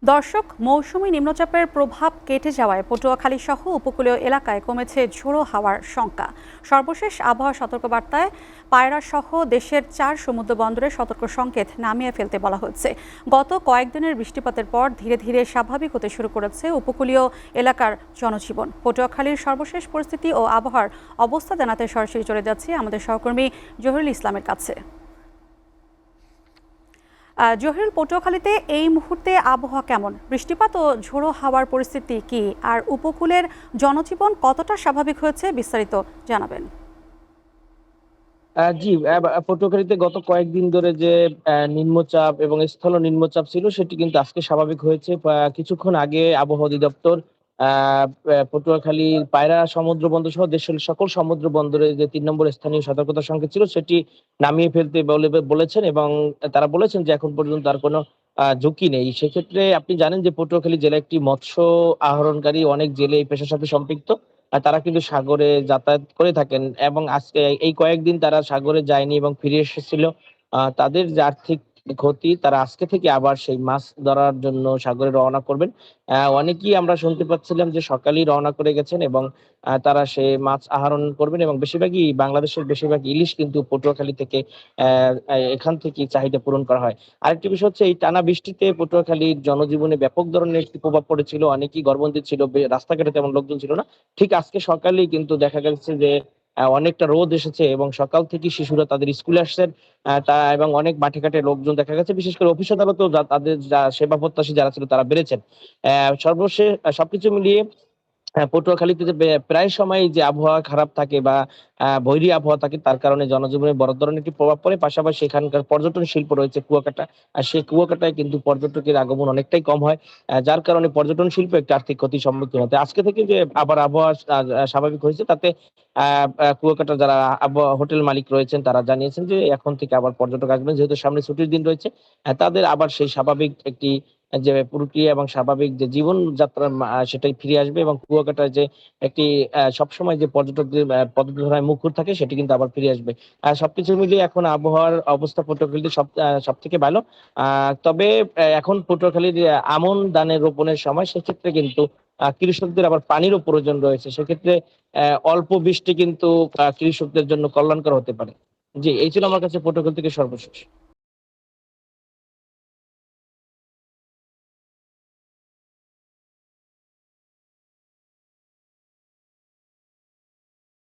দর্শক, মৌসুমী নিম্নচাপের প্রভাব কেটে যাওয়ায় পটুয়াখালী সহ উপকূলীয় এলাকায় কমেছে ঝোড়ো হাওয়ার শঙ্কা। সর্বশেষ আবহাওয়া সতর্কবার্তায় পায়রা সহ দেশের 4 সমুদ্র বন্দরে সতর্ক সংকেত নামিয়ে ফেলতে বলা হচ্ছে। গত কয়েকদিনের বৃষ্টিপাতের পর ধীরে ধীরে স্বাভাবিক হতে শুরু করেছে উপকূলীয় এলাকার জনজীবন। পটুয়াখালীর সর্বশেষ পরিস্থিতি ও আবহাওয়ার অবস্থা জানাতে সরাসরি চলে যাচ্ছি আমাদের সহকর্মী জহিরুল ইসলামের কাছে। জহিরুল, পটুয়াখালীতে এই মুহূর্তে আবহাওয়া কেমন? বৃষ্টিপাত ও ঝোড়ো হাওয়ার পরিস্থিতি কি, আর উপকূলের জনজীবন কতটা স্বাভাবিক হয়েছে, বিস্তারিত জানাবেন। জি, পটুয়াখালীতে গত কয়েকদিন ধরে যে নিম্নচাপ এবং স্থল নিম্নচাপ ছিল সেটি কিন্তু আজকে স্বাভাবিক হয়েছে। কিছুক্ষণ আগে আবহাওয়া অধিদপ্তর আ পটুয়াখালীর পায়রা সমুদ্র বন্দর সহ দেশের সকল সমুদ্র বন্দরে যে ৩ নম্বর স্থানীয় সতর্কতা সংকেত ছিল সেটি নামিয়ে ফেলতে বলেছেন এবং তারা বলেছেন যে এখন পর্যন্ত আর কোনো ঝুঁকি নেই। সেক্ষেত্রে আপনি জানেন যে পটুয়াখালী জেলা একটি মৎস্য আহরণকারী, অনেক জেলে এই পেশার সাথে সম্পৃক্ত। তারা কিন্তু সাগরে যাতায়াত করে থাকেন এবং আজকে এই কয়েকদিন তারা সাগরে যায়নি এবং ফিরে এসেছিল। তাদের যে আর্থিক ক্ষতি, তারা আজকে থেকে আবার সেই মাছ ধরার জন্য সাগরে রওনা করবেন। অনেকেই আমরা শুনতে পাচ্ছিলাম যে সকালেই রওনা করে গেছেন এবং তারা সে মাছ আহরণ করবেন এবং বেশিরভাগই বাংলাদেশের বেশিরভাগ ইলিশ কিন্তু পটুয়াখালী থেকে অ্যা অ্যা এখান থেকেই চাহিদা পূরণ করা হয়। আরেকটি বিষয় হচ্ছে এই টানা বৃষ্টিতে পটুয়াখালীর জনজীবনে ব্যাপক ধরনের একটি প্রভাব পড়েছিল। অনেকেই ঘরবন্দি ছিল। রাস্তাঘাটে তেমন লোকজন ছিল না। ঠিক আজকে সকালেই কিন্তু দেখা গেছে যে অনেকটা রোদ এসেছে এবং সকাল থেকেই শিশুরা তাদের স্কুলে আসছেন। এবং অনেক মাঠে-ঘাটে লোকজন দেখা গেছে। বিশেষ করে অফিস আদালতেও তাদের সেবা প্রত্যাশী যারা ছিল তারা বেড়েছেন। সবকিছু মিলিয়ে পটুয়াখালীতে যে প্রায় সময়ই যে আবহাওয়া খারাপ থাকে বা বৈরী আবহাওয়া থাকে তার কারণে জনজীবনে বড় ধরনের একটি প্রভাব পড়ে। পাশাপাশি এখানকার পর্যটন শিল্প রয়েছে কুয়াকাটা। সেই কুয়াকাটায় কিন্তু পর্যটকের আগমন অনেকটাই কম হয়। যার কারণে পর্যটন শিল্প একটি আর্থিক ক্ষতির সম্মুখীন হতে। আজকে থেকে যে আবার আবহাওয়া স্বাভাবিক হয়েছে তাতে আ আ কুয়াকাটার যারা হোটেল মালিক রয়েছেন তারা জানিয়েছেন যে এখন থেকে আবার পর্যটক আসবেন। যেহেতু সামনে ছুটির দিন রয়েছে, তাদের আবার সেই স্বাভাবিক একটি যে প্রক্রিয়া এবং স্বাভাবিক যে জীবনযাত্রা সেটাই ফিরে আসবে এবং কুয়াকাটায় যে একটি সবসময় যে পর্যটকদের পদচারণায় মুখর থাকে সেটি কিন্তু আবার ফিরে আসবে। সবকিছু মিলিয়ে এখন আবহাওয়ার অবস্থা পটুয়াখালীতে সবথেকে ভালো। আ তবে এখন পটুয়াখালীর আমন ধানের রোপণের সময় সেক্ষেত্রে কিন্তু কৃষকদের আবার পানিরও প্রয়োজন রয়েছে। সেক্ষেত্রে অল্প বৃষ্টি কিন্তু কৃষকদের জন্য কল্যাণকর হতে পারে। জি, এই ছিল আমার কাছে পটুয়াখালী থেকে সর্বশেষ।